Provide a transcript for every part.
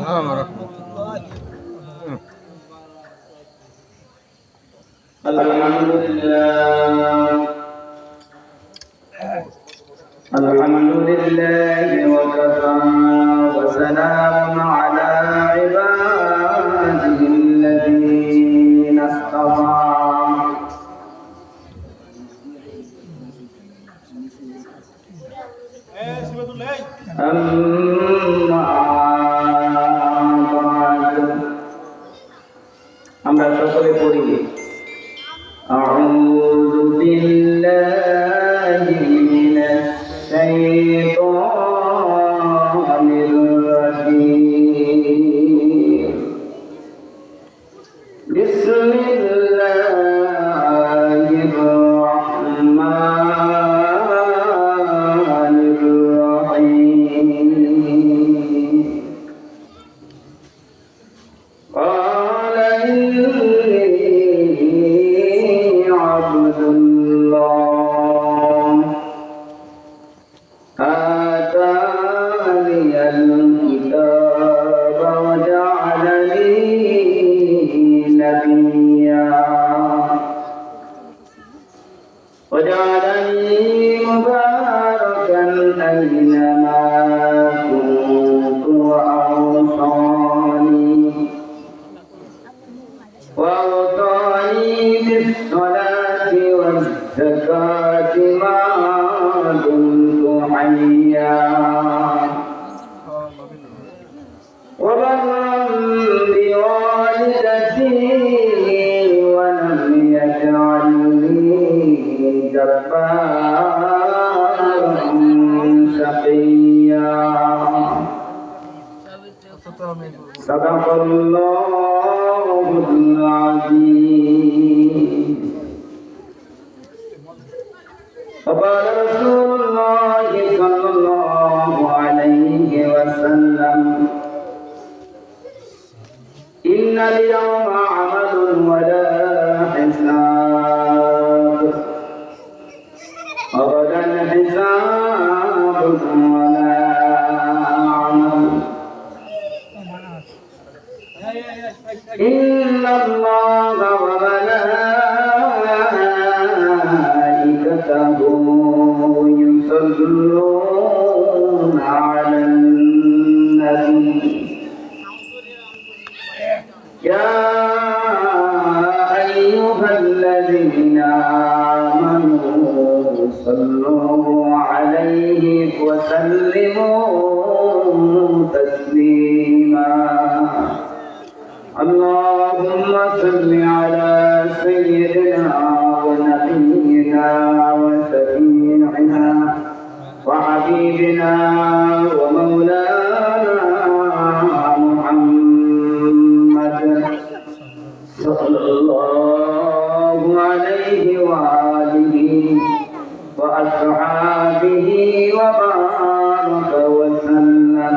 السلام ورحمة الله. الحمد لله الحمد لله وكفى وسلام على عباده الذين اصطفى أما بعد আমরা সকলে পড়ি أعوذ بالله من الشيطان الرجيم بسم الله الرحمن الرحيم قال إني عبد الله آتاني الكتاب وجعلني نبيا وجعلني مباركا أينما كنت وأوصاني بالصلاة والزكاة ما دمت حيا وبرا بوالدتي ولم يجعلني جبارا شقيا صدق الله العظيم وقال رسول الله صلى الله عليه وسلم إن اليوم عمل ولا حساب وغدا حساب ولا عمل إن الله وملائكته يصلون على النبي يا أيها الذين آمنوا صلوا عليه وسلموا تسليما اللهم صل على سيدنا ونبينا وشفيعنا وحبيبنا ومولانا محمد صلى الله عليه وآله وأصحابه وبارك وسلم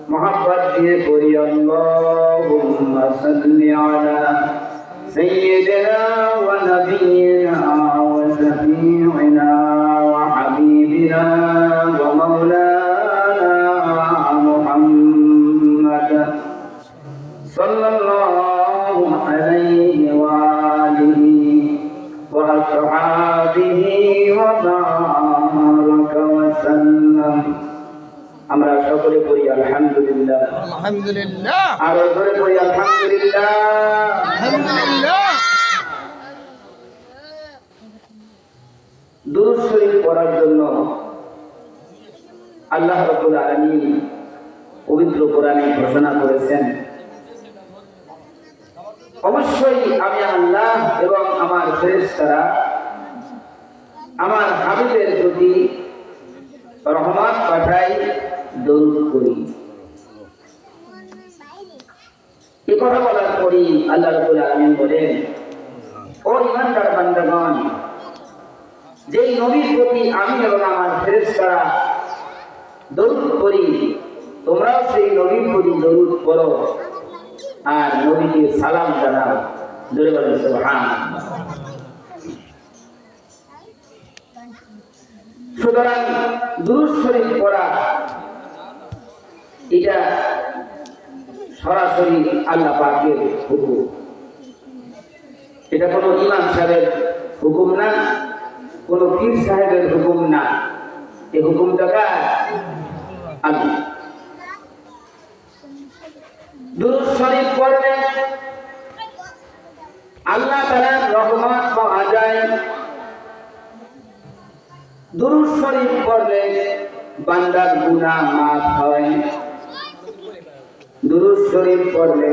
محبت قولي اللهم صل على سيدنا ونبينا وشفيعنا وحبيبنا ومولانا محمد صلى الله عليه وآله وأصحابه وبارك وسلم আমরা সকলে পড়ি আলহামদুলিল্লাহ আলহামদুলিল্লাহ আরো জোরে পড়ি আলহামদুলিল্লাহ আলহামদুলিল্লাহ। দুরূদ শরীফ পড়ার জন্য আল্লাহ রাব্বুল আলামিন পবিত্র কোরআনে ঘোষণা করেছেন অবশ্যই আমি আল্লাহ এবং আমার ফেরেশতারা আমার হাবিবের প্রতি রহমত পাঠাই দরুদ করি। এই কথা বলার পরই আল্লাহ রাব্বুল আলামিন বলেন ও ঈমানদার বান্দাগণ যেই নবীর প্রতি আমি এবং আমার ফেরেশতারা দরুদ করি তোমরাও সেই নবীর প্রতি দরুদ পড়ো আর নবীকে সালাম জানাও। জোরে বলেন সুবহানাল্লাহ। সুতরাং দুরূদ শরীফ পড়া এটা সরাসরি আল্লাহ পাকের হুকুম। এটা কোনো ইমাম সাহেবের হুকুম না, কোনো পীর সাহেবের হুকুম না, এই হুকুমটা কার? আল্লাহ। দুরূদ শরীফ পড়লে আল্লাহ তাআলার রহমত পাওয়া যায়। দুরূদ শরীফ পড়লে বান্দার গুনাহ মাফ হয়। দুরূদ শরীফ পড়লে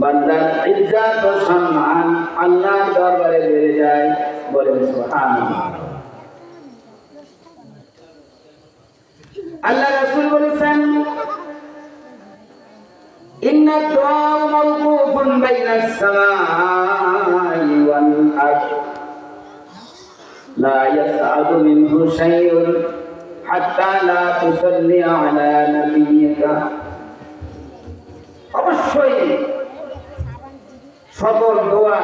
বান্দার ইজ্জত ও সম্মান আল্লাহর দরবারে বেড়ে যায়। বলেন সুবহানাল্লাহ। আল্লাহ রাসূল বলেছেন, ইন্না দুআ মাওকুফুন বাইনাস সামাই ওয়াল আরদ লা ইয়াসআদু মিনহু শাইউন হাত্তা লা তুসাল্লি আলা নাবিয়্যিকা। অবশ্যই সকল দোয়া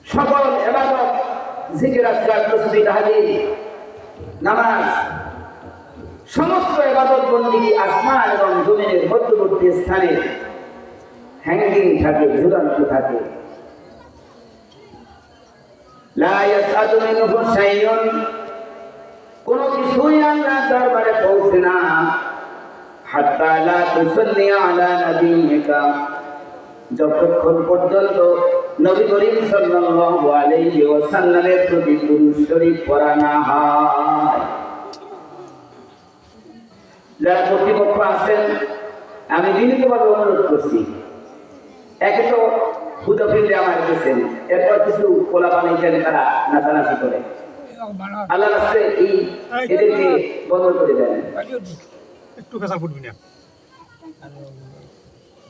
সকল ইবাদত জিকির আজকার তাসবিহ তাহলিল নামাজ সমস্ত ইবাদত বন্দেগী আসমান এবং জমিনের মধ্যবর্তী স্থানে হ্যাঙ্গিং থাকে, ঝুলন্ত থাকে। লা ইয়াসআদু মিনহু শাইউন, কোন কিছুই আল্লাহর দরবারে পৌঁছে না। হাত্তা লা তুসাল্লি আলা নাবিয়্যিকা, যতক্ষণ পর্যন্ত নবী করিম সাল্লাল্লাহু আলাইহি ওয়াসাল্লামের প্রতি দুরূদ শরীফ পড়া না হয়। যারা কর্তৃপক্ষ আছেন, আমি বিনীতভাবে অনুরোধ করছি, একে তো হুদা ফিল্ডে আমার গেছেন, এরপর কিছু কোলা বানাইছেন, তারা নাচানাচি করে। আল্লাহ রাস্তায় এদেরকে বন্ধ করে দেন। একটু কাঁচা ফুটবি না।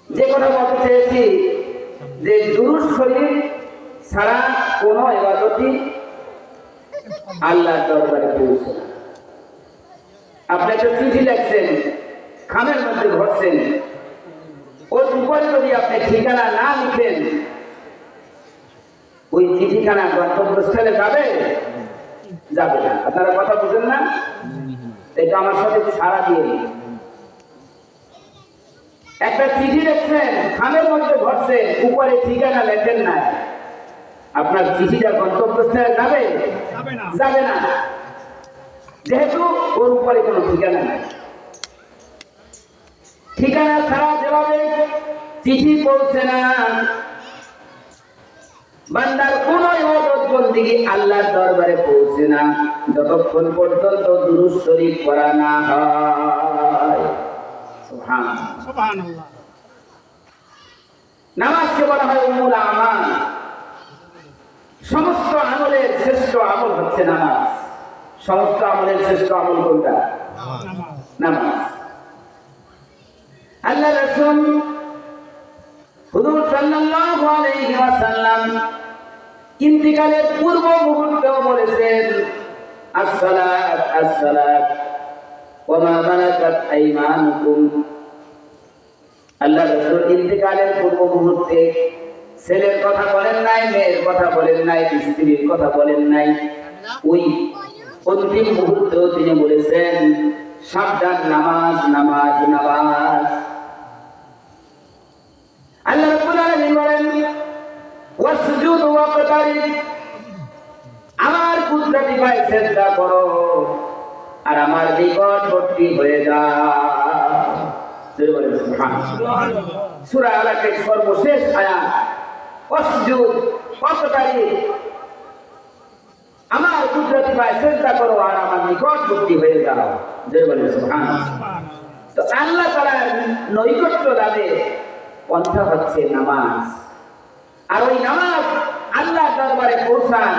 যে কথা বলতে চেয়েছি যে দুরূদ শরীফ ছাড়া কোন ইবাদতই আল্লাহর দরবারে পৌঁছে না। আপনি একটা চিঠি লিখছেন, খামের মধ্যে ভরছেন, ওর উপরে যদি আপনি ঠিকানা না লিখেন, ওই চিঠিখানা গন্তব্যস্থলে যাবে যাবে না। আপনারা কথা বুঝেন না? এটা আমার সাথে সারা দিয়ে একটা চিঠি লিখছেন, খামের মধ্যে ভরছেন, উপরে ঠিকানা লেখেন না, আপনার চিঠিটা গন্তব্যস্থলে যাবে যাবে না, যেহেতু ওর উপরে কোনো ঠিকানা নেই। ঠিকানা ছাড়া যেভাবে চিঠি পৌঁছে না, বান্দার কোন ইবাদত বন্দেগী আল্লাহর দরবারে পৌঁছে না যতক্ষণ পর্যন্ত দুরূদ শরীফ পড়া না হয়। সুবহানাল্লাহ। নামাজকে বলা হয় উম্মুল আমাল। সমস্ত আমলের শ্রেষ্ঠ আমল হচ্ছে নামাজ। সমস্ত আমলের শ্রেষ্ঠ আমল কোনটা? নামাজ। আল্লাহ রাসূল হুজুর সাল্লাল্লাহু আলাইহি ওয়াসাল্লাম ইন্তিকালের পূর্ব মুহূর্তেও বলেছেন, আসসালাত আসসালাত ওয়া মা মালাকাত আইমানুকুম। আল্লাহ রাসূল ইন্তিকালের পূর্ব মুহূর্তে ছেলের কথা বলেন নাই, মেয়ের কথা বলেন নাই, স্ত্রীর কথা বলেন নাই। ওই অন্তিম মুহূর্তেও তিনি বলেছেন, সাবধান, নামাজ নামাজ নামাজ। আল্লাহ রাব্বুল আলামিন বলেন, ওয়াসজুদ ওয়াকতারিব, আমার কুদরতি পায়ে সিজদা করো আর আমার নিকটবর্তী হয়ে যাও। সুবহানাল্লাহ। সূরা আলাকের সর্বশেষ আয়াত, ওয়াসজুদ ওয়াকতারিব, আমার কুদরতি পায়ে সিজদা করো আর আমার নিকটবর্তী হয়ে যাও। জোরে বলেন সুবহানাল্লাহ। তো আল্লাহ তাআলার নৈকট্য লাভে পন্থা হচ্ছে নামাজ। আর ওই নামাজ আল্লাহ দরবারে পৌঁছান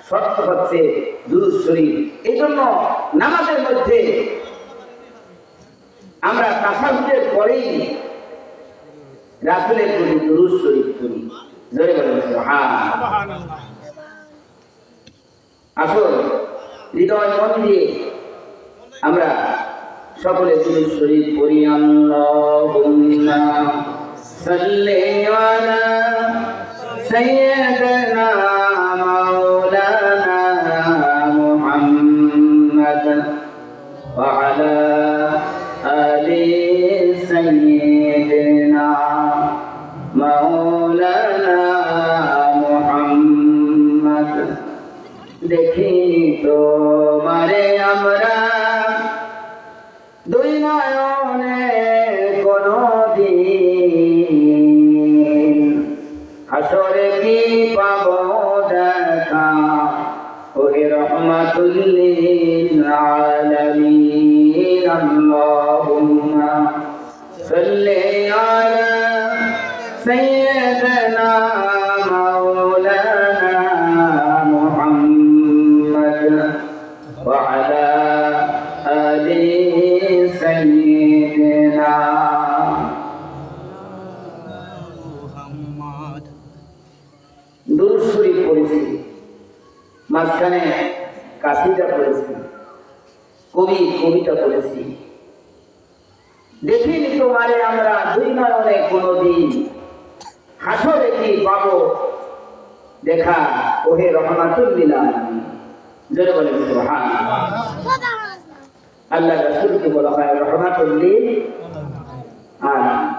শর্ত হচ্ছে দুরূদ শরীফ। এই জন্য নামাজের মধ্যে আমরা তাশাহুদের পরেই রাসূলের প্রতি দুরূদ শরীফ পড়ি। জোরে বলেন সুবহানাল্লাহ। আসুন হৃদয় মন দিয়ে আমরা সকলে দুরূদ শরীফ পড়ি। আল্লাহুম্মা সাল্লি আলা সাইয়্যিদিনা মাওলানা মুহাম্মদ তোমারে আমরা দুই নয়নে কোনদিন হাসরে কি পাব দেখা ওহে রহমাতুল লিল আলামিন আল্লাহুম্মা সাল্লি আলা সাইয়্যিদিনা মাওলানা মুহাম্মদ ওয়া আলা আলি সাইয়্যিদিনা মুহাম্মদ। দুরূদ শরীফ পড়েছি, মাঝখানে কাসিদা পড়েছি, কবিতা পড়েছি। দেখিনি তোমারে আমরা দুই নয়নে কোনদিন হাসরে কি পাবো দেখা ওহে রহমাতুল লিল আলামিন। জোরে বলেন সুবহানাল্লাহ। আল্লাহ রাসূলকে বলা হয় রহমাতুল লিল আলামিন।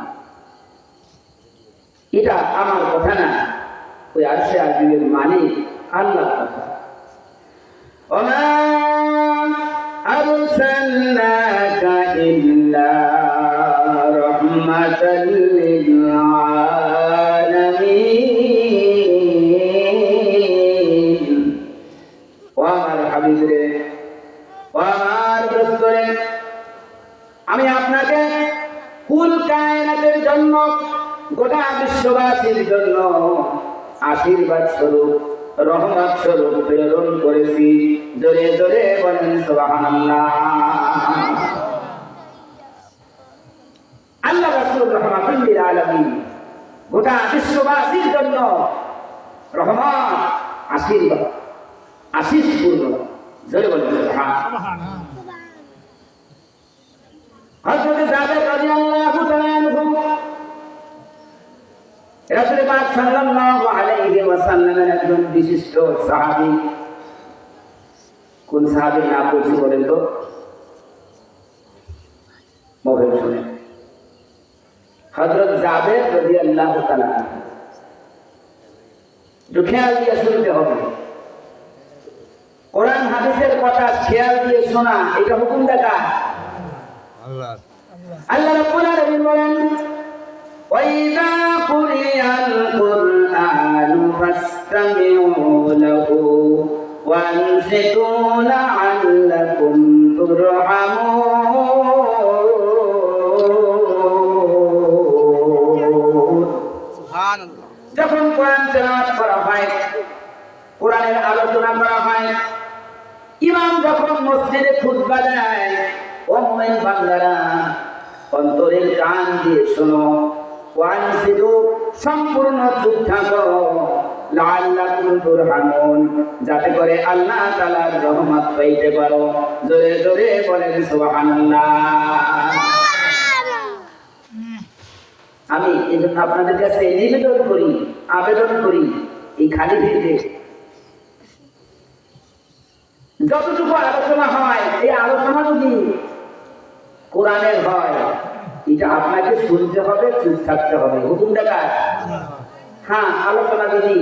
এটা আমার কথা না, ওই আরশে আজিমের মালিক আল্লাহর কথা। ওমা আরসালনাকা ইল্লা রাহমাতাল লিল আলামিন। ও আমার হাবিব রে, ও আমার দোস্ত রে, আমি আপনাকে কুল কায়নাতের জন্য, গোটা বিশ্ববাসীর জন্য আশীর্বাদ স্বরূপ, রহমত স্বরূপ প্রেরণ করেছি। জোরে জোরে বলেন সুবহানাল্লাহ। আল্লাহ রাসূল রাহমাতুল লিল আলামিন, গোটা বিশ্ববাসীর জন্য রহমত, আশীর্বাদ, আশীষ পূর্ণ। জোরে বলেন সুবহানাল্লাহ। হযরত জাবের রাদিয়াল্লাহু তাআলা আনহু রাসূল পাক সাল্লাল্লাহু আলাইহি ওয়াসাল্লামের একজন বিশিষ্ট সাহাবী। কোন সাহাবীর নাম বলছি বলেন তো? মোবাইল শুনে। হযরত জাবের রাদিয়াল্লাহু তাআলা আনহু। একটু খেয়াল দিয়ে শুনতে হবে। কোরআন হাদিসের কথা খেয়াল দিয়ে শোনা, এটা হুকুম দেখা আল্লাহ। আল্লাহ রাব্বুল আলামিন বলেন, وَإِذَا قُرِئَ الْقُرْآنُ فَاسْتَمِعُوا لَهُ وَأَنصِتُوا لَعَلَّكُمْ تُرْحَمُونَ। সুবহানাল্লাহ। যখন কোরআন তেলাওয়াত করা হয়, কোরআনের আলোচনা করা হয়, ইমাম যখন মসজিদে খুতবা দেয়, ও মুমিন বান্দারা অন্তরের কান দিয়ে শোনো, ওয়ানসিদু সম্পূর্ণ চুপ থাকো, লাআল্লাকুম তুরহামুন, যাতে করে আল্লাহ তাআলার রহমত পাইতে পারো। জোরে জোরে বলেন সুবহানাল্লাহ। আমি এজন্য আপনাদের কাছে নিবেদন করি, আবেদন করি, এই খালি ভিড়ে যতটুকু আলোচনা হয়, এই আলোচনা যদি কোরআনের হয়, এটা আপনাকে শুনতে হবে, চুপ থাকতে হবে। হুকুম দেখা। হ্যাঁ, আলোচনা যদি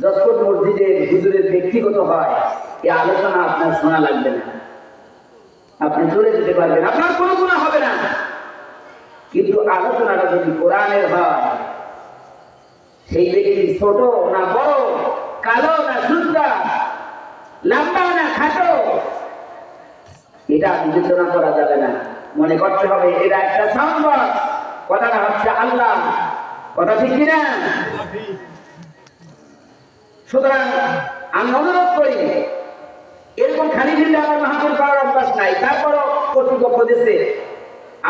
যশোর মসজিদের হুজুরের ব্যক্তিগত হয়, এই আলোচনা আপনার শোনা লাগবে না, আপনি চলে যেতে পারবেন, আপনার কোনো গুনাহ হবে না। কিন্তু আলোচনাটা যদি কোরআনের হয়, সেই ব্যক্তি ছোট না বড়, কালো না সুন্দর, লম্বা না খাটো, এটা বিবেচনা করা যাবে না। মনে করতে হবে এটা একটা সংবাদ, কথাটা হচ্ছে আল্লাহ, কথা ঠিক কিনা? সুতরাং আমি অনুরোধ করি, এরকম খালি ফিরলে আমার মাহফিল করার অভ্যাস নাই, তারপরও কর্তৃপক্ষ দিচ্ছে,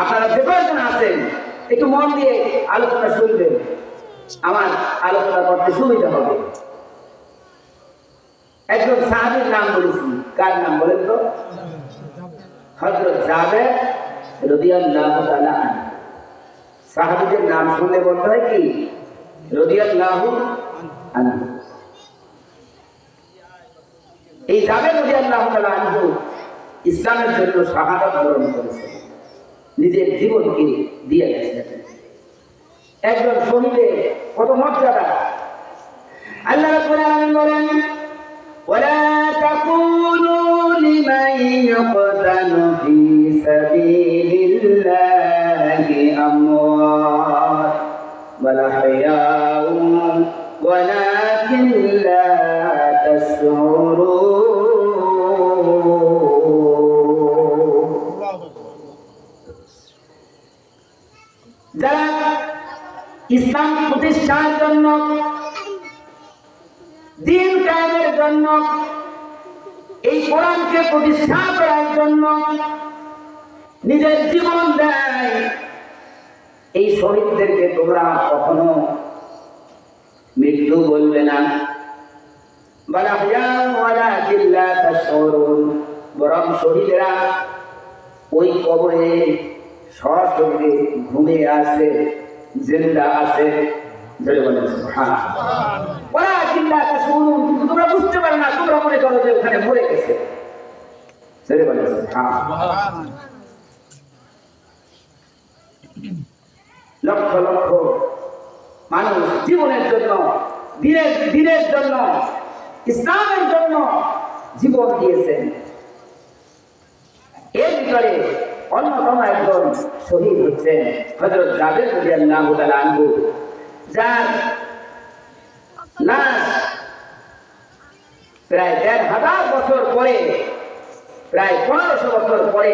আপনারা যে কয়েকজন আছেন একটু মন দিয়ে আলোচনা শুনবেন, আমার আলোচনা করতে সুবিধা হবে। একজন সাহাবীর নাম বলেছি, কার নাম বলেন তো? হযরত জাবের রাদিয়াল্লাহু তাআলা আনহু। সাহাবীদের নাম শুনলে বলতে হয় কি? রাদিয়াল্লাহু আনহু। এই জাবের রাদিয়াল্লাহু তাআলা আনহু ইসলামের জন্য শাহাদাত বরণ করেছেন, নিজের জীবনকে দিয়ে গেছেন। একজন শহীদের কত মর্যাদা! আল্লাহ রাব্বুল আলামিন বলেন, ওয়ালা তাকুনু يقتل في سبيل الله أموات بل أحياء ولكن لا تشعرون যারা ইসলাম প্রতিষ্ঠার জন্য দ্বীন কায়েমের জন্য এই কোরআনকে প্রতিষ্ঠা করার জন্য নিজের জীবন দেয়, এই শহীদদেরকে তোমরা কখনো মৃত্যু বলবে না। বরং শহীদেরা ওই কবরে সশরীরে ঘুমিয়ে আছে, জিন্দা আছে। তোমরা বুঝতে পারো না, তোমরা মনে করো যে ওখানে মরে গেছে। লক্ষ লক্ষ মানুষ জীবনের জন্য, দিনের জন্য, ইসলামের জন্য জীবন দিয়েছেন। এর ভিতরে অন্যতম একজন শহীদ হচ্ছেন হযরত জাবের রাদিয়াল্লাহু তাআলা আনহু, যার লাশ প্রায় ১,৫০০ বছর পরে, প্রায় ১৫০০ বছর পরে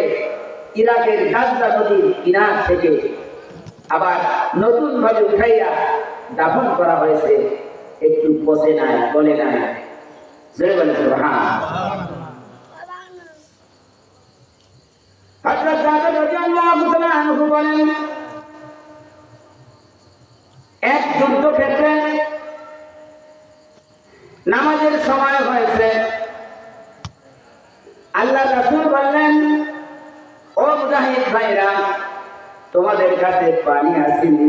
ইরাকের গাজদা নদীর কিনার থেকে আবার নতুন ভাবে উঠাইয়া দাফন করা হয়েছে। একটু পচে নাই, গলে নাই। জোরে বলেন সুবহানাল্লাহ। হযরত জাবের রাদিয়াল্লাহু তাআলা আনহু বলেন, এক যুদ্ধক্ষেত্রে নামাজের সময় হয়েছে। আল্লাহ রাসূল বললেন, ও মুজাহিদ ভাইরা, তোমাদের কাছে পানি আসেনি,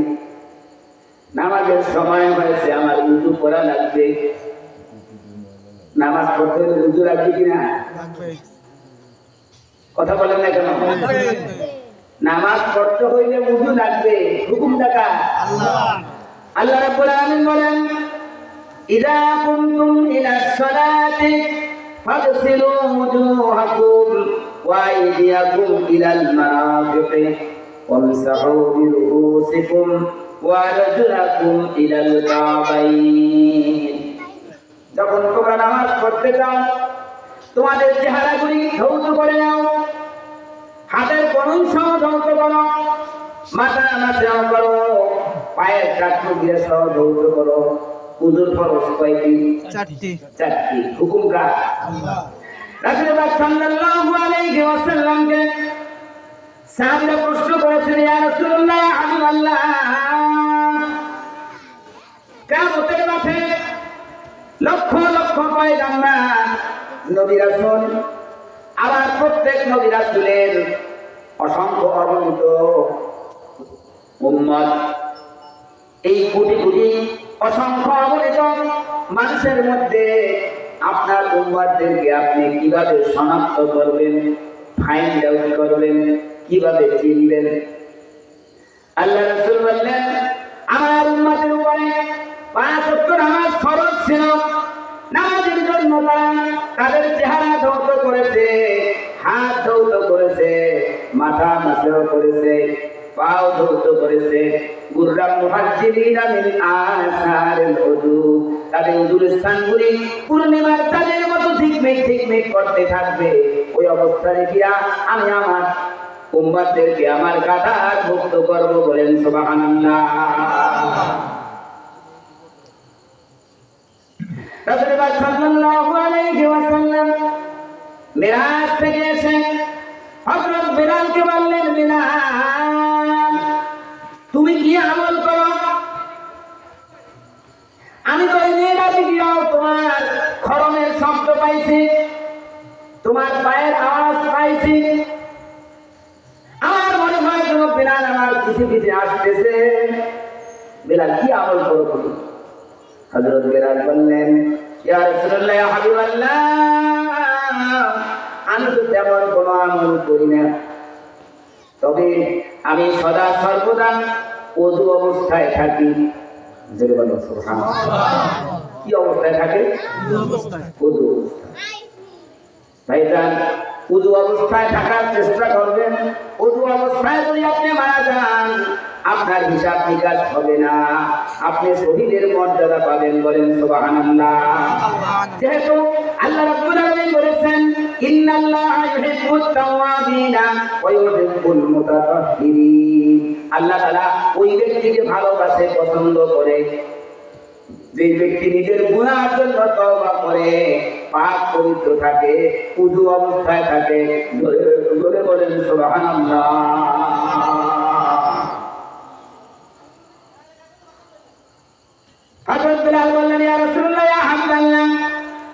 নামাজের সময় হয়েছে, আমার উযু করা লাগবে। নামাজ পড়তে হলে উযু লাগবে কিনা? কথা বলেন না কেন? নামাজ পড়তে হইলে উযু লাগবে। হুকুমটা কার? আল্লাহ। আল্লাহ রাব্বুল আলামিন বলেন, ইযা কুনতুম ইলাস সালাতি ফাগসিলু ওজুহাকুম ওয়া আইদিয়াকুম ইলাল মারাফিকি ওয়ামসাহু বিরুউসিকুম ওয়া আরজুলাকুম ইলাল কাবাইন। যখন তোমরা নামাজ পড়তে যাও, তোমাদের চেহারাগুলি ধৌত করে নাও, হাতের কনুই সহ ধৌত করো, মাথা নাচাও করো, পায়ের টাকনু দিয়ে সহ ধৌত করো। উযুর ফরজ কয়টি? ৪টি। হুকুম কার? আল্লাহ। রাসূল পাক সাল্লাল্লাহু আলাইহি ওয়াসাল্লামকে সাহাবীরা প্রশ্ন করেছেন, ইয়া রাসূলুল্লাহ, ইয়া হাবিবাল্লাহ, কিয়ামতের মাঠে লক্ষ লক্ষ পয়গাম্বার, নবী রাসূল, আবার প্রত্যেক নবী রাসূলের অসংখ্য অগণিত উম্মত, এই কোটি কোটি অসংখ্য অগণিত মানুষের মধ্যে আপনার উম্মতদেরকে আপনি কিভাবে শনাক্ত করবেন, ফাইন্ড আউট করবেন, কিভাবে চিনবেন? আল্লাহ রাসূল বললেন, আমার উম্মতের উপরে ৫ ওয়াক্ত নামাজ ফরজ ছিল। নামাজের জন্য তারা তাদের চেহারা ধৌত করেছে, হাত ধৌত করেছে, মাথা মাথাও করেছে, পাও ধৌত করেছে। গুররাম মুহাজ্জিরিনা মিন আসারিল উযু, তাদের উযুর স্থানগুলি পূর্ণিমার চাঁদের মতো ঝিকমিক ঝিকমিক করতে থাকবে। ওই অবস্থায় গিয়া আমি আমার উম্মতদেরকে আমার কাতার মুক্ত করব। বলেন সুবহানাল্লাহ। রাসূল পাক সাল্লাল্লাহু আলাইহি ওয়াসাল্লাম মিরাজ থেকে এসে হযরত বিলালকে বললেন, বিলাল, তুমি কি আমল করো? আমি তো এই মিরাজে গিয়েও তোমার খড়মের শব্দ পাইছি, তোমার পায়ের আওয়াজ পাইছি। আমার মনে হয় যেন বিলাল আমার পিছে পিছে আসতেছে। বিলাল, কি আমল করো তুমি? হযরত বিলাল বললেন, ইয়া রাসূলুল্লাহ, ইয়া হাবিবাল্লাহ, আমি তো তেমন কোনো আমল করি না, তবে আমি সদা সর্বদা ওযু অবস্থায় থাকি। জোরে বলেন সুবহানাল্লাহ। কি অবস্থায় থাকে? ওযু অবস্থায়। ভাইজান, উযু অবস্থায় থাকার চেষ্টা করবেন। উযু অবস্থায় যদি আপনি মারা যান, আপনার হিসাব নিকাশ হবে না, আপনি শহীদের মর্যাদা পাবেন। বলেন সুবহানাল্লাহ। যেহেতু আল্লাহ রাব্বুল আলামিন বলেছেন, ইন্নাল্লাহা ইউহিব্বুত তাওয়াবিনা ওয়া ইউহিব্বুল মুতাতাহহিরিন। আল্লাহ তাআলা ওই ব্যক্তিকে ভালোবাসে, পছন্দ করে যে ব্যক্তি নিজের গুনাহের জন্য তওবা করে, পাক পবিত্র থাকে, উযু অবস্থায় থাকে। জোরে জোরে বলেন সুবহানাল্লাহ। হযরত বিলাল বললেন, ইয়া রাসূলুল্লাহ, ইয়া হাবিবাল্লাহ,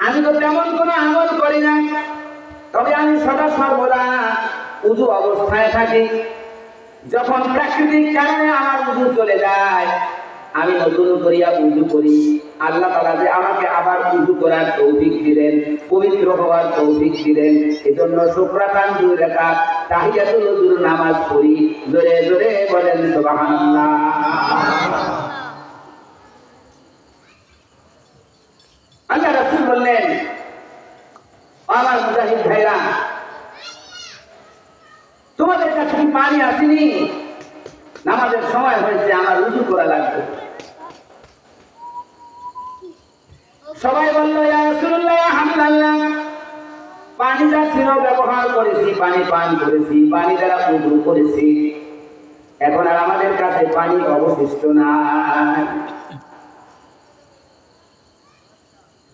আমি তো তেমন কোনো আমল করি না, তবে আমি সদা সর্বদা উযু অবস্থায় থাকি। যখন প্রাকৃতিক কারণে আমার উযু চলে যায়, আমি নতুন করিয়া উযু করি। আল্লাহ তাআলা যে আমাকে আবার উযু করার তৌফিক দিলেন, পবিত্র হওয়ার তৌফিক দিলেন, এজন্য শুকরাতান 2 রাকাত তাহিয়াতুল উযুর নামাজ পড়ি। জোরে জোরে বলেন সুবহানাল্লাহ। আল্লাহ রাসূল বললেন, আমার মুজাহিদ ভাইরা, তোমাদের কাছে কি পানি আসেনি? নামাজের সময় হয়েছে, আমার উযু করা লাগবে। সবাই বলল, ইয়া রাসূলুল্লাহ, ইয়া হাবিবাল্লাহ, পানি যা ছিল ব্যবহার করেছি, পানি পান করেছি, পানি দ্বারা উযু করেছি, এখন আর আমাদের কাছে পানি অবশিষ্ট নাই।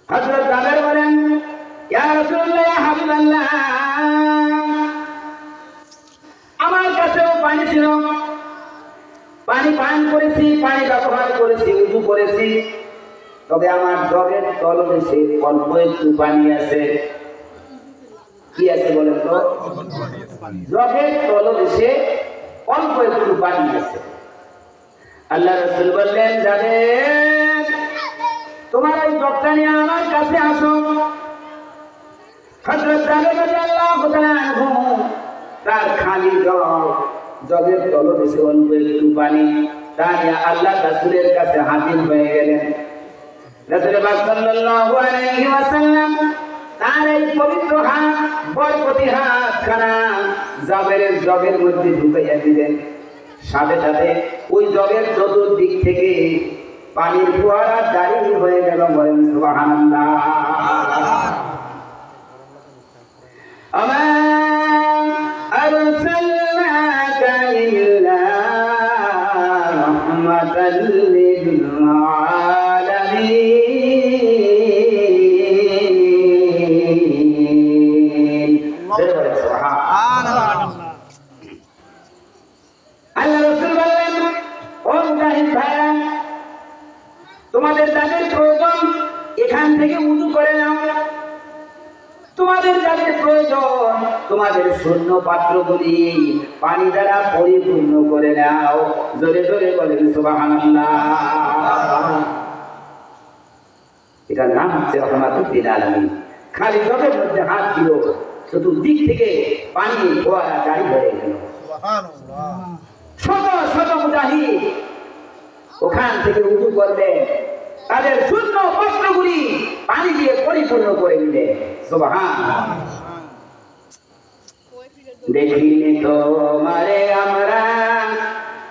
হযরত জাবের বলেন, ইয়া রাসূলুল্লাহ, ইয়া হাবিবাল্লাহ, আমার কাছেও পানি ছিল, পানি পান করেছি, পানি ব্যবহার করেছি, উযু করেছি, তবে আমার জগের তলদেশে অল্প একটু পানি আছে। কি আছে বলেন তো? জগের তলদেশে অল্প একটু পানি আছে। আল্লাহ রাসূল বললেন, জাবের, তোমার এই জগটা নিয়ে আমার কাছে আসো। হযরত জাবের রাদিয়াল্লাহু তাআলা আনহু তার খালি জগের তলদেশে অল্প একটু পানি তা নিয়ে আল্লাহ রাসূলের কাছে হাজির হয়ে গেলেন। রাসূল পাক সাল্লাল্লাহু আলাইহি ওয়াসাল্লাম তার এই পবিত্র হাত, বরকতি হাতখানা জাবেরের জগের মধ্যে ঢুকাইয়া দিলেন। সাথে সাথে ওই জগের চতুর্দিক থেকে পানির ফোয়ারা জারি হয়ে গেল। বলেন সুবহানাল্লাহ। আমা আরসালনাকা ইল্লা রাহমাতাল লিল আলামিন। সুবহানাল্লাহ। আল্লাহ রাসূল বললেন, ও মুজাহিদ ভাইরা, তোমাদের যাদের প্রয়োজন এখান থেকে উযু করে নাও। তোমাদের যাদের প্রয়োজন তোমাদের শূন্য পাত্রগুলি পানি দ্বারা পরিপূর্ণ করে নাও। জোরে জোরে বলেন সুবহানাল্লাহ। এটার নাম হচ্ছে রাহমাতুল লিল আলামিন। খালি জগের মধ্যে হাত দিল, চতুর্দিক থেকে পানি ফোয়ারা জারি হয়ে গেল। সুবহানাল্লাহ। শত শত মুজাহিদ ওখান থেকে উযু করলেন, তাদের শূন্য পাত্রগুলি পানি দিয়ে পরিপূর্ণ করে দিলে। সুবহানাল্লাহ। দেখিনি তোমারে আমরা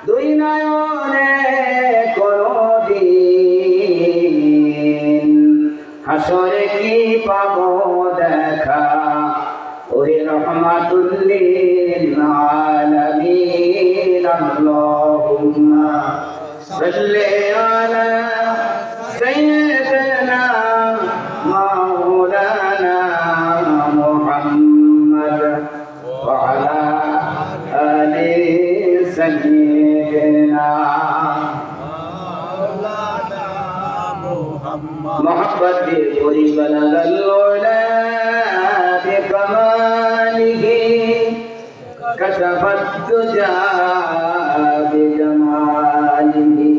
দুই নয়নে কোনদিন, হাসরে কি পাবো দেখা, ওই রাহমাতুল লিল আলামিন। আল্লাহুম্মা সাল্লি আলা সাইয়্যিদিনা মাওলানা মুহাম্মদ ওয়া আলা আলি সাইয়্যিদিনা মাওলানা মুহাম্মদ। মোহাম্মদ কে পরি বালাগাল উলা বিকামালিহি কাশাফাত দুজা বিজামালিহি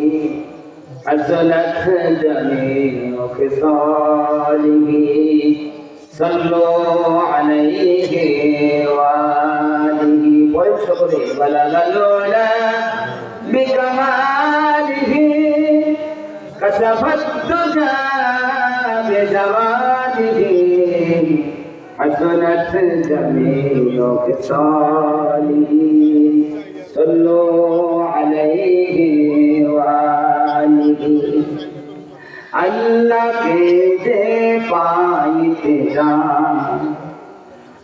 حسنت جميع خصاله صلوا عليه وآله وشكره بلغ العلا بكماله كشف الدجى بجماله حسنت جميع خصاله صلوا عليه وآله আল্লাহকে যে পাইতে চান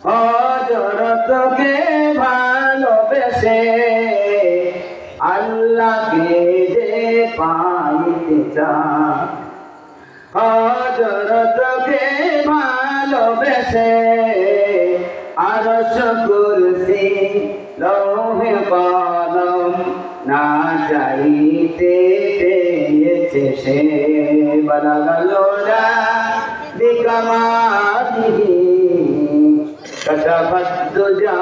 হযরতকে ভালোবেসে আল্লাহকে যে পাইতে চান হযরতকে ভালোবেসে আরশ কুরসি লৌহে কলম না চাইতে পেয়েছে সে বালাগালোরা বিকামালিহি কশফত দুজা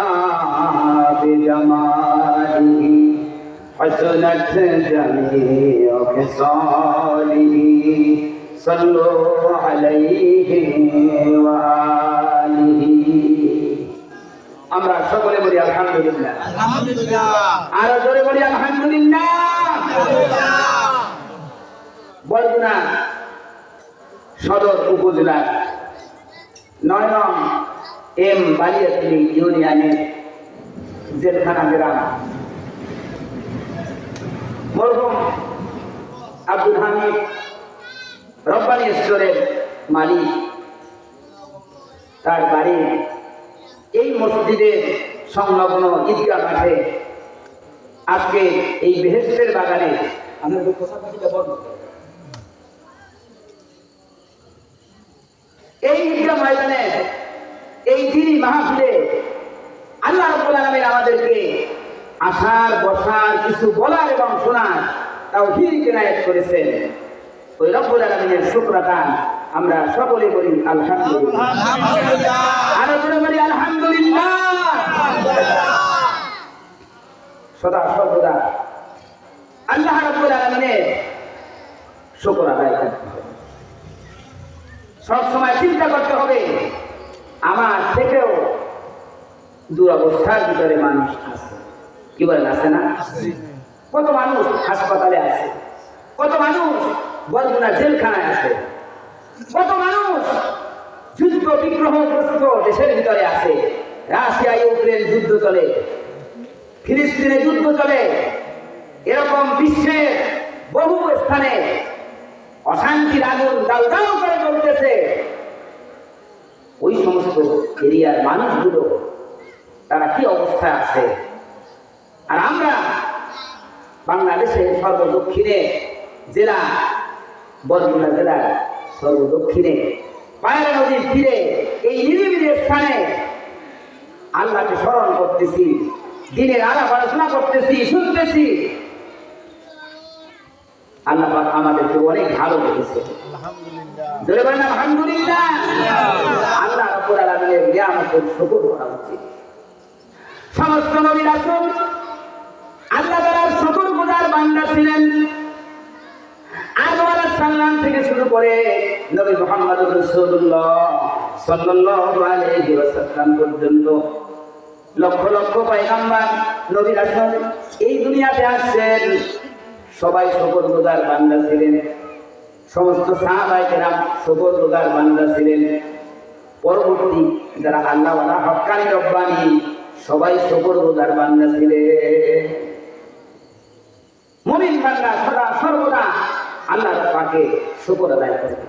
বিজামালিহি حسنت جميع خصاله صلوا عليه وآله আমরা সকলে বলি আলহামদুলিল্লাহ আলহামদুলিল্লাহ আর জোরে বলি আলহামদুলিল্লাহ বরগুনা সদর উপজেলা 9 নং এম বালিয়াতলী ইউনিয়নের জেলখানা গ্রাম মরহুম আব্দুল হামিদ রব্বানি স্টোরের মালিক তার বাড়ি এই মসজিদের সংলগ্ন ঈদগাহ মাঠে আজকে এই বেহেশতের বাগানে এই ঈদগাহ ময়দানে এই দিনই মাহফিলে আল্লাহ রাব্বুল আলামিন আমাদেরকে আসার বসার কিছু বলার এবং শোনার তাওফীক ইনায়েত করেছেন ওই রব্বুল আলামিনের শুকর আদান আমরা সকলে বলি আলহামদুলিল্লাহ আর আমরা বলি আলহামদুলিল্লাহ সদা সর্বদা আল্লাহ রাব্বুল আলামিনের শুকর আদায় করতে হবে সব সময় চিন্তা করতে হবে আমার থেকেও দুরবস্থার ভিতরে মানুষ আছে কি বলেন আছে না কত মানুষ হাসপাতালে আছে কত মানুষ বরগুনা জেলখানায় আছে কত মানুষ যুদ্ধ বিগ্রহগ্রস্ত দেশের ভিতরে আছে রাশিয়া ইউক্রেন যুদ্ধ চলে ফিলিস্তিনে যুদ্ধ চলে এরকম বিশ্বের বহু স্থানে অশান্তির আগুন দাউ দাউ করে জ্বলতেছে ওই সমস্ত এরিয়ার মানুষগুলো তারা কি অবস্থায় আছে আর আমরা বাংলাদেশের সর্বদক্ষিণে জেলা বরগুনা জেলার সর্বদক্ষিণে পায়রা নদীর তীরে এই নিরিবিলি স্থানে আল্লাহকে স্মরণ করতেছি দিনের আলাপ আলোচনা করতেছি শুনতেছি আল্লাহ পাক আমাদেরকে অনেক ভালো রেখেছে জোরে বলেন আলহামদুলিল্লাহ আল্লাহ রাব্বুল আলামিনের নিয়ামতের শুকর করা উচিত সমস্ত নবী রাসূল আল্লাহ তাআলার শুকরগুজার বান্দা ছিলেন আদম আলাইহিস সালাম থেকে শুরু করে নবী মুহাম্মদুর রাসূলুল্লাহ সাল্লাল্লাহু আলাইহি ওয়াসাল্লাম পর্যন্ত লক্ষ লক্ষ পয়গম্বর নবী রাসূল এই দুনিয়াতে আসছেন সবাই শুকরগুজার বান্দা ছিলেন সমস্ত সাহাবায়ে কেরাম শুকরগুজার বান্দা ছিলেন পরবর্তী যারা আল্লাহ ওয়ালা হক্কানি রব্বানি সবাই শুকরগুজার বান্দা ছিলেন মুমিন বান্দা সদা সর্বদা আল্লাহর পাকে শুকর আদায় করবে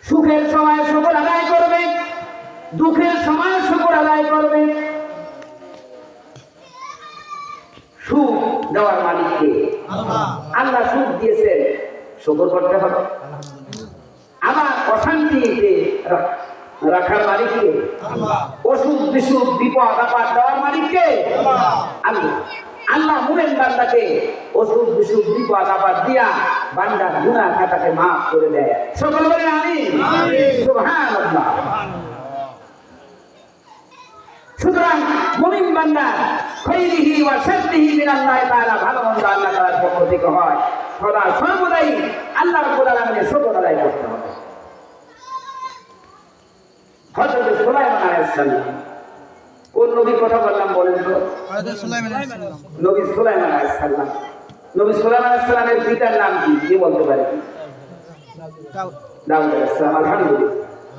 সুখের সময় শুকর আদায় করবে দুঃখের সময় শুকর আদায় করবে সুখ দেওয়ার মালিককে আল্লাহ সুখ দিয়েছেন শুকর করতে হবে আমার অশান্তিতে রাখার মালিককে অসুখ বিসুখ বিপদ আপদ দেওয়ার মালিককে আল্লাহ আল্লাহ মুমিন বান্দাকে অসুখ বিসুখ বিপদ আপদ দিয়া বান্দার গুনাহ খাতাকে মাফ করে দেয় সকলে বলেন আমিন সুবহানাল্লাহ সুতরাং মুমিন বান্দা খাইরিহি ওয়া শাররিহি মিনাল্লাহি তাআলা ভালো মন্দ আল্লাহ তাআলার পক্ষ থেকে হয় সদা সর্বদাই আল্লাহ রাব্বুল আলামিনের শুকর আদায় করতে হবে হযরত সুলাইমান আলাইহিস সালাম কোন নবীর কথা বললাম বলেন তো হযরত সুলাইমান আলাইহিস সালাম নবী সুলাইমান আলাইহিস সালাম নবী সুলাইমান আলাইহিস সালামের পিতার নাম কি কে বলতে পারে দাউদ আলাইহিস সালাম আলহামদুলিল্লাহ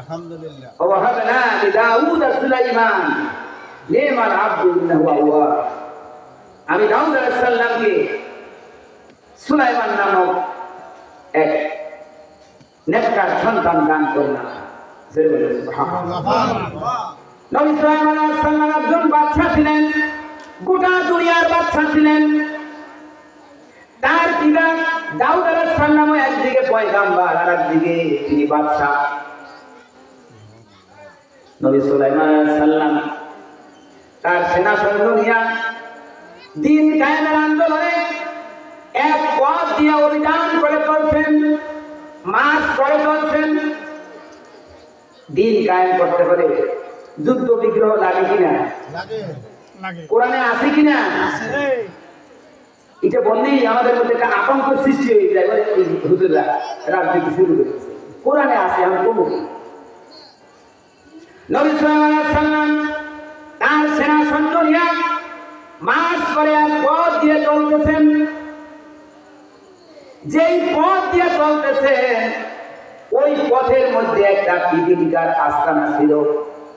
আলহামদুলিল্লাহ। ওয়াহাবনা লিদাউদ সুলাইমান নি'মাল আবদু ইন্নাহু আওয়াব। আমি দাউদ আলাইহিস সালামকে সুলাইমান নামক এক নেককার সন্তান দান করলাম। জোরে বলুন সুবহানাল্লাহ। সুবহানাল্লাহ। নবী সুলাইমান আলাইহিস সালাম একজন বাদশা ছিলেন, গোটা দুনিয়ার বাদশা ছিলেন। তার পিতা দাউদ আলাইহিস সালাম একদিকে পয়গম্বর আর একদিকে তিনি বাদশা। নবী সুলাইমান আলাইহিস সালাম তার সেনা সৈন্য নিয়ে দিন কায়েমের আন্দোলনে এক পথ দিয়ে অভিযান করে চলছেন, মাস করে চলছেন। দিন কায়েম করতে হলে যুদ্ধ বিগ্রহ লাগে কিনা, লাগে। লাগে কোরআনে আছে কিনা, এই, এটা বললেই আমাদের মধ্যে একটা আতঙ্ক সৃষ্টি হয়ে যায়। এবার এই হুজুররা রাজনীতি শুরু করেছে, কোরআনে আছে, আমি বলবো কি? নবী সুলাইমান আলাইহিস সালাম তার সেনা সৈন্য নিয়ে মাস করে এক পথ দিয়ে চলতেছেন। যেই পথ দিয়ে চলতেছেন ওই পথের মধ্যে একটা পিপীলিকার আস্তানা ছিল,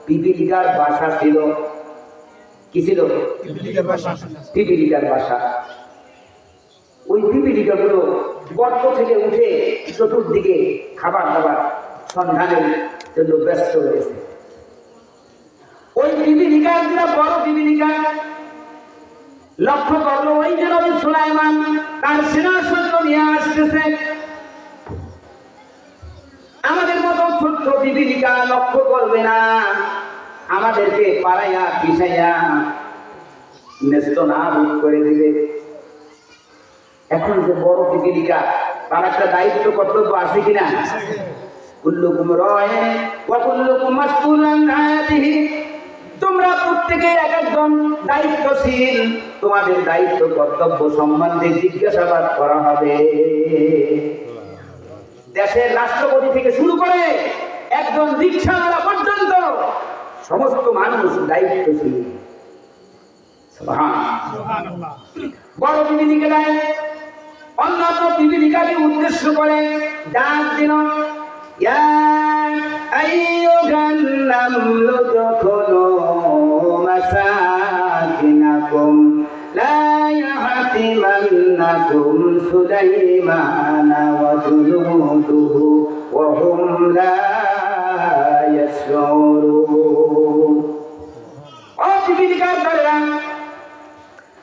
পিপীলিকার বাসা ছিল। কি ছিল? পিপীলিকার বাসা। পিপীলিকার বাসা। ওই পিপীলিকাগুলো গর্ত থেকে উঠে চতুর্দিকে খাবার দাবার সন্ধানের জন্য ব্যস্ত হয়েছে। ওই পিপীলিকাগুলো বড় পিপীলিকা লক্ষ্য করলো ওই যে নবী সুলাইমান তার সেনা সৈন্য নিয়ে আসতেছে। আমাদের মতো ছোট্ট পিপীলিকা লক্ষ্য করবে না, আমাদেরকে পাড়াইয়া পিছাইয়া নেস্তনাবুদ করে দিবে। এখন যে বড় পিপীলিকা, তার একটা দায়িত্ব কর্তব্য আছে কিনা? কুল্লুকুম রাইন ওয়া কুল্লুকুম মাসউলুন আন রায়াতিহি। তোমরা প্রত্যেকে এক একজন দায়িত্বশীল, তোমাদের দায়িত্ব কর্তব্য সম্বন্ধে জিজ্ঞাসাবাদ করা হবে। দেশের রাষ্ট্রপতি থেকে শুরু করে একজন রিকশাওয়ালা পর্যন্ত সমস্ত মানুষ দায়িত্বশীল। সুবহানাল্লাহ। সুবহানাল্লাহ। বড় পিপীলিকায় অন্যান্য পিপীলিকাকে উদ্দেশ্য করে ডাক দিল, ইয়া আইয়ুহান নামলু দুখুলু মাসাকিনাকুম লা ইয়াহতিমান্নাকুম সুলাইমান ওয়া জুনুদুহু ওয়া হুম লা ইয়াশউরুন। ও পিপীলিকার দলেরা,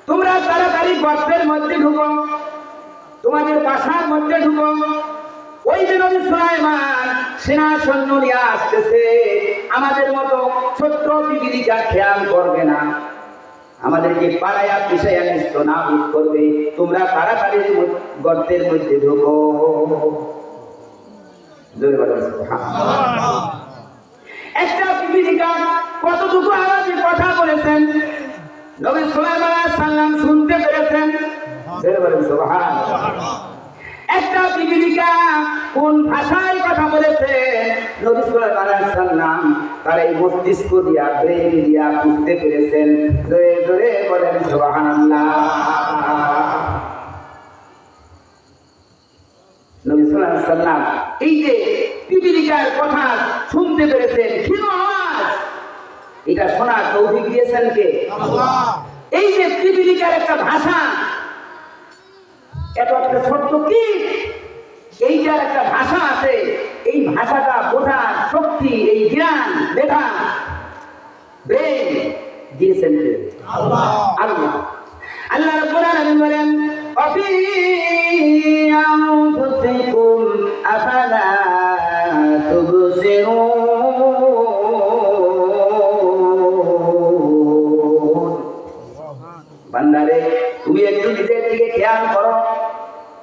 তোমরা তাড়াতাড়ি গর্তের মধ্যে ঢুকো, তোমাদের বাসার মধ্যে ঢুকো। ওই যে নবী সুলাইমান সেনা সৈন্য নিয়ে আসতেছে, আমাদের মতো ছোট্ট পিপীলিকা খেয়াল করবে না, আমাদেরকে পাড়াইয়া পিছাইয়া নেস্তনাবুদ করবে। তোমরা তাড়াতাড়ি গর্তের মধ্যে ঢুকো। জোরে বলো সুবহানাল্লাহ। একটা পিপীলিকা কতটুকু আওয়াজে কথা বলেছেন নবী সুলাইমান আলাইহিস সালাম শুনতে পেরেছেন। জোরে বলেন সুবহানাল্লাহ। একটা পিপীলিকা কোন ভাষায় কথা বলেছে নবী সুলাইমান আলাইহিস সালাম তার এই মস্তিষ্ক দিয়া, ব্রেন দিয়া বুঝতে পেরেছেন। জোরে জোরে বলেন সুবহানাল্লাহ। নবী সাল্লাল্লাহু আলাইহি ওয়াসাল্লাম এই যে পিপীলিকার কথা শুনতে পেরেছেন, ক্ষীণ আওয়াজ, এটা শোনার তৌফিক দিয়েছেন কে? আল্লাহ। এই যে পিপীলিকার একটা ভাষা, এত একটা ছোট্ট কীট, এইটার একটা ভাষা আছে, এই ভাষাটা বোঝার শক্তি, এই জ্ঞান, মেধা, ব্রেন দিয়েছেন কে? আল্লাহ। আল্লাহ। আল্লাহ রাব্বুল আলামিন বলেন, অফি আনফুসিকুম আফালা তুবসিরুন। বান্দারে, তুমি একটু নিজের দিকে খেয়াল করো,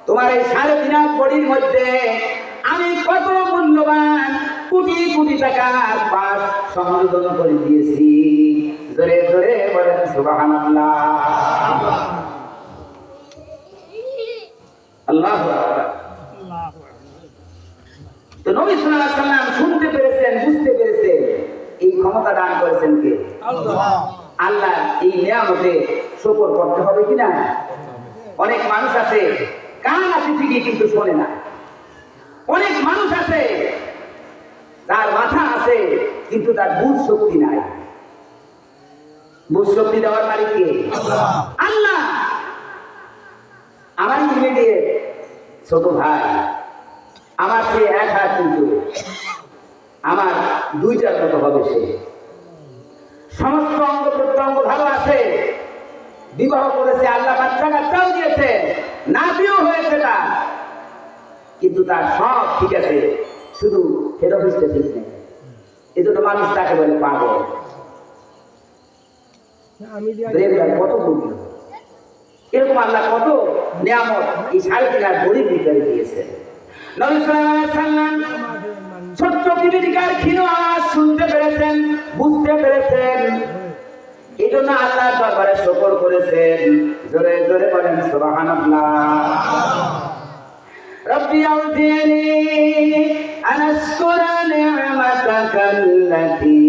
তোমার এই 3.5 বডির মধ্যে আমি কত মূল্যবান কোটি কোটি টাকার পাস সংযোজন করে দিয়েছি। জোরে জোরে বলেন সুবহানাল্লাহ। আল্লাহু আকবার। আল্লাহু আকবার। তো নবী সাল্লাল্লাহু আলাইহি ওয়াসাল্লাম শুনতে পেরেছেন, বুঝতে পেরেছেন, এই ক্ষমতা দান করেছেন কে? আল্লাহ। আল্লাহ। এই নিয়ামতে শুকর করতে হবে কিনা? অনেক মানুষ আছে কান আছে ঠিকই কিন্তু শোনে না। অনেক মানুষ আছে তার মাথা আছে কিন্তু তার বুঝ শক্তি নাই। বুঝ শক্তি দেওয়ার মালিক কে? আল্লাহ। আমার ইমিডিয়েট ছোট ভাই, আমার সে 1 হাত উঁচু, আমার 2টার মতো হবে সে, সমস্ত অঙ্গ প্রত্যঙ্গ ভালো আছে, বিবাহ করেছে, আল্লাহ বাচ্চা কাচ্চাও দিয়েছে, নাতিও হয়েছে তার, কিন্তু তার সব ঠিক আছে, শুধু হেড অফিসটা ঠিক নেই। এই জন্য মানুষ তাকে বলে পাগল। ব্রেনটা কত বুদ্ধি, এরকম আল্লাহ কত নিয়ামত এই 3.5 গরিব ভিতরে দিয়েছে। নবী সাল্লাল্লাহু আলাইহি ওয়াসাল্লাম ছোট্ট বিবিকার ক্ষীণ আওয়াজ শুনতে পেরেছেন, বুঝতে পেরেছেন, এই জন্য আল্লাহর দরবারে শুকর করেছেন। জোরে জোরে বলেন সুবহানাল্লাহ। রব্বি আউযিনি আন আশকুরা নি'মাতাকাল্লাতী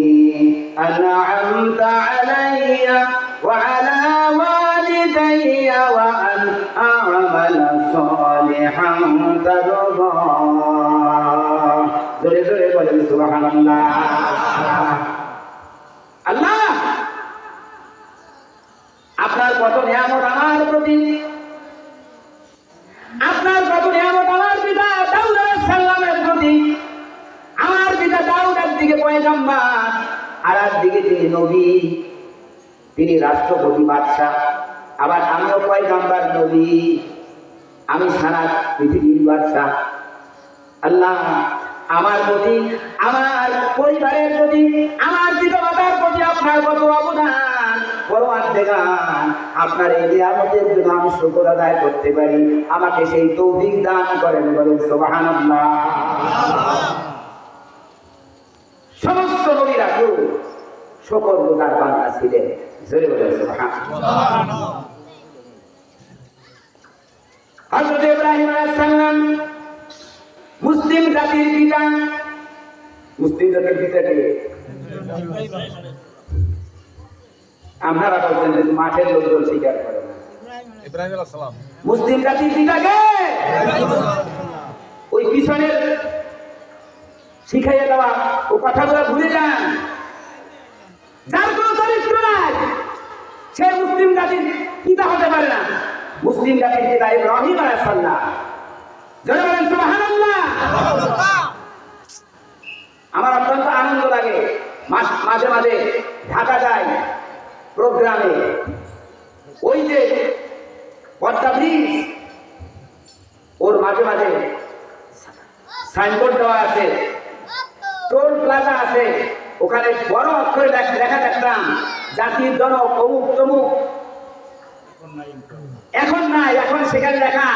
আন'আমতা আলাইয়া ওয়া আলা ওয়ালিদাইয়া ওয়া আন আ'মালা সালিহান তারদা। জোরে জোরে বলেন সুবহানাল্লাহ। আল্লাহ আপনার কত নিয়ামত আমার প্রতি, আপনার কত নিয়ামত আমার পিতা দাউদ আলাইহিস সালামের প্রতি। আমার পিতা দাউদ একদিকে পয়গম্বর, আর একদিকে তিনি নবী, তিনি রাষ্ট্রপতি বাদশা, আবার আমিও পয়গম্বর নবী, আমি সারা পৃথিবীর বাদশা। আল্লাহ আমার প্রতি, আমার পরিবারের প্রতি, আমার পিতা মাতার প্রতি আপনার কত অবদান। পরওয়ারদিগার, আপনার এই নিয়ামতের জন্য আমি শুকর আদায় করতে পারি, আমাকে সেই তৌফিক দান করেন, বলেন সুবহানাল্লাহ। সমস্ত নবী রাসূল শুকরগুজার বান্দা ছিলেন, জোরে বলেন সুবহানাল্লাহ। হযরত ইব্রাহিম আলাইহিস সালাম মুসলিম জাতির পিতা। মুসলিম জাতির পিতা কে? আপনারা বলছেন যে মাঠের লোকজন স্বীকার করে না। ইব্রাহিম আলাইহিস সালাম মুসলিম জাতির পিতা কে? ওই পিছনের শিখাইয়া দেওয়া ও কথাগুলো ভুলে যান। যার কোনো চরিত্র নাই সে মুসলিম জাতির পিতা হতে পারে না। মুসলিম জাতির পিতা ইব্রাহিম আলাইহিস সালাম। জোরে বলেন সুবহানাল্লাহ। আমার অত্যন্ত আনন্দ লাগে, মাঝে মাঝে ঢাকা যায় প্রোগ্রামে, ওই যে পদ্মা ব্রিজ, ওর মাঝে মাঝে সাইনবোর্ড দেওয়া আছে, টোল প্লাজা আছে, ওখানে বড় অক্ষরে লেখা দেখতাম জাতির জনক অমুক তমুক। এখন নাই, এখন সেখানে লেখা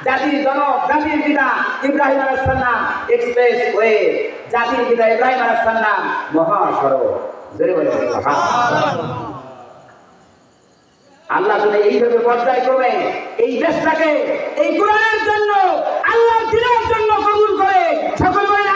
জাতির জনক, জাতির পিতা ইব্রাহিম আলাইহিস সালাম এক্সপ্রেস ওয়ে, জাতির পিতা ইব্রাহিম আলাইহিস সালাম মহাসড়ক। জোরে বলেন সুবহানাল্লাহ। আল্লাহ যদি এইভাবে পর্যায়ক্রমে এই দেশটাকে এই কোরআনের জন্য, আল্লাহর দ্বীনের জন্য কবুল করে, সকল বলেন